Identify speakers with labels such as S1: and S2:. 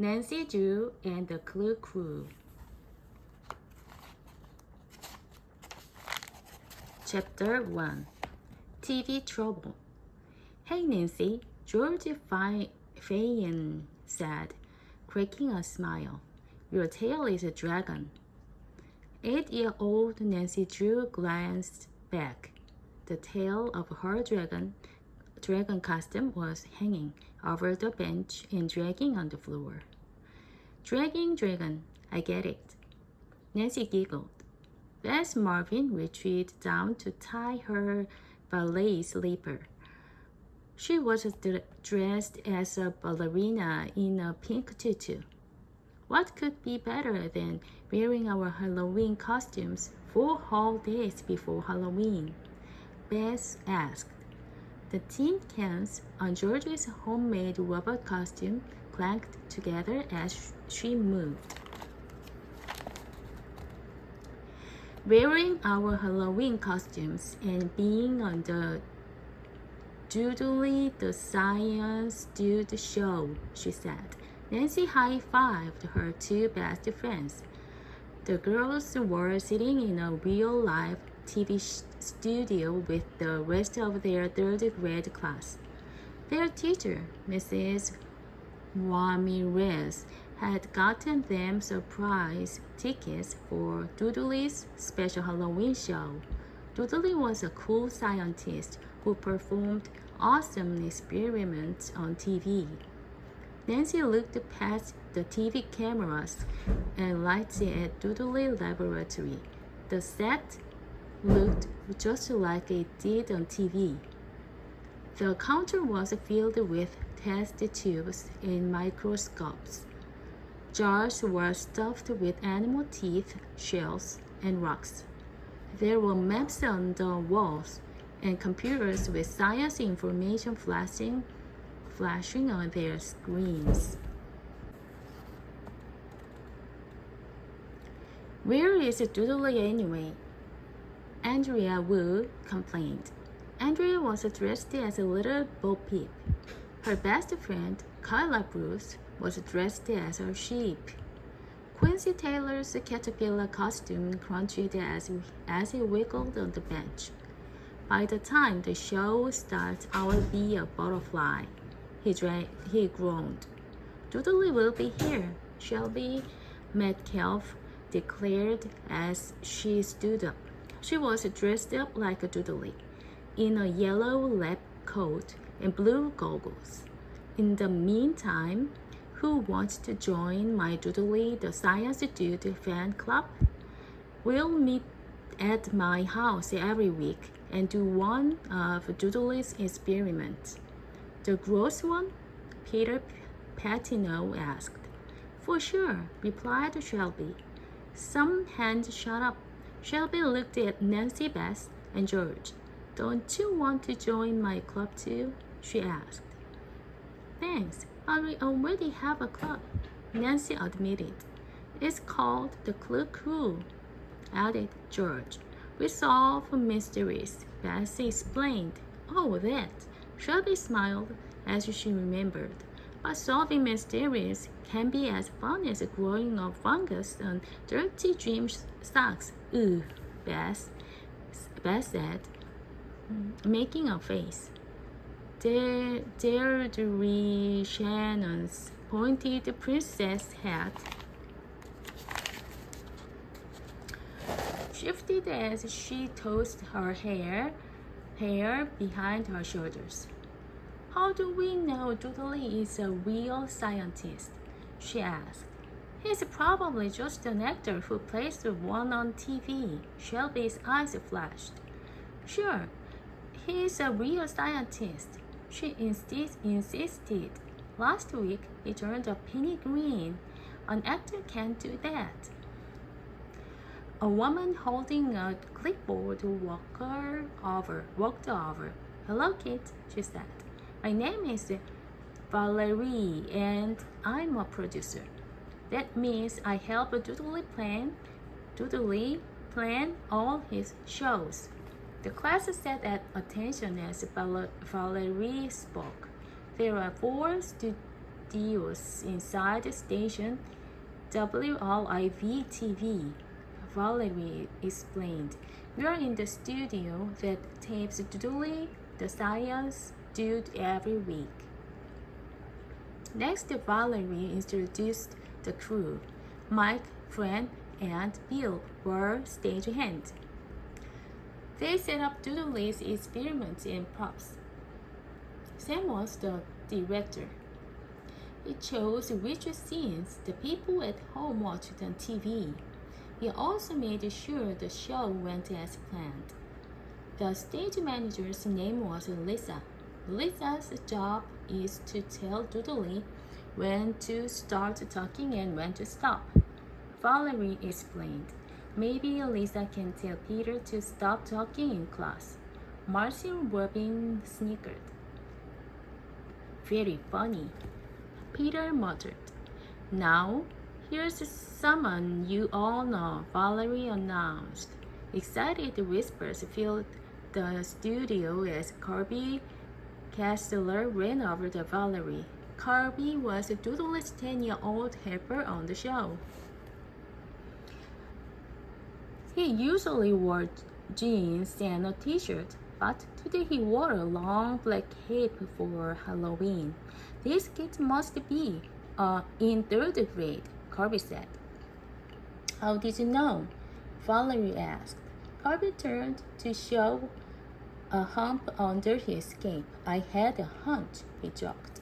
S1: Nancy Drew and the Clue Crew. Chapter 1. TV Trouble. Hey Nancy, George Fayen said, cracking a smile. Your tail is a dragon. 8-year-old Nancy Drew glanced back. The tail of her dragon costume was hanging over the bench and dragging on the floor. Dragging dragon, I get it. Nancy giggled. Bess Marvin retreated down to tie her ballet slipper. She was dressed as a ballerina in a pink tutu. What could be better than wearing our Halloween costumes 4 whole days before Halloween? Bess asked. The tin cans on George's homemade robot costume clanked together as she moved. Wearing our Halloween costumes and being on the Doodly the Science Dude show, she said. Nancy high-fived her 2 best friends. The girls were sitting in a real-life TV studio with the rest of their 3rd grade class. Their teacher, Mrs. Ramirez, had gotten them surprise tickets for Doodly's special Halloween show. Doodly was a cool scientist who performed awesome experiments on TV. Nancy looked past the TV cameras and lights at Doodly Laboratory. The set looked just like it did on TV. The counter was filled with test tubes and microscopes. Jars were stuffed with animal teeth, shells, and rocks. There were maps on the walls and computers with science information flashing on their screens. Where is Doodly anyway? Andrea Wu complained. Andrea was dressed as a little Bo Peep. Her best friend, Kyla Bruce, was dressed as a sheep. Quincy Taylor's caterpillar costume crunched as it wiggled on the bench. By the time the show starts, I will be a butterfly. He groaned. Doodly will be here, Shelby Metcalf declared as she stood up. She was dressed up like a Doodly, in a yellow lab coat and blue goggles. In the meantime, who wants to join my Doodly the Science Dude fan club? We'll meet at my house every week and do one of Doodly's experiments. The gross one? Peter Patino asked. For sure, replied Shelby. Some hands shut up. Shelby looked at Nancy, Bess, and George. Don't you want to join my club too? She asked. Thanks, but we already have a club, Nancy admitted. It's called the Clue Crew, added George. We solve mysteries, Bess explained. Oh, that. Shelby smiled as she remembered. But solving mysteries can be as fun as growing a fungus on dirty dream socks. Ooh, Bess said, making a face. Deirdre Shannon's pointed princess hat shifted as she tossed her hair behind her shoulders. How do we know Doodly is a real scientist? She asked. He's probably just an actor who plays the one on TV. Shelby's eyes flashed. Sure, he's a real scientist, she insisted. Last week, he turned a penny green. An actor can't do that. A woman holding a clipboard walked over. Hello, kid, she said. My name is Valerie, and I'm a producer. That means I help Doodly plan all his shows. The class sat at attention as Valerie spoke. There are 4 studios inside the station WLIV-TV. Valerie explained. We are in the studio that tapes Doodly, the science dude, every week. Next, Valerie introduced the crew. Mike, Fran, and Bill were stagehands. They set up Doodly's experiments and props. Sam was the director. He chose which scenes the people at home watched on TV. He also made sure the show went as planned. The stage manager's name was Lisa. Lisa's job is to tell Doodly when to start talking and when to stop. Valerie explained. Maybe Lisa can tell Peter to stop talking in class. Marcy Robin snickered. Very funny, Peter muttered. Now, here's someone you all know, Valerie announced. Excited whispers filled the studio as Kirby Castler ran over to Valerie. Kirby was Doodle's 10-year-old helper on the show. He usually wore jeans and a t-shirt, but today he wore a long black cape for Halloween. This kid must be in 3rd grade, Kirby said. How did you know? Valerie asked. Kirby turned to show a hump under his cape. I had a hunch, he joked.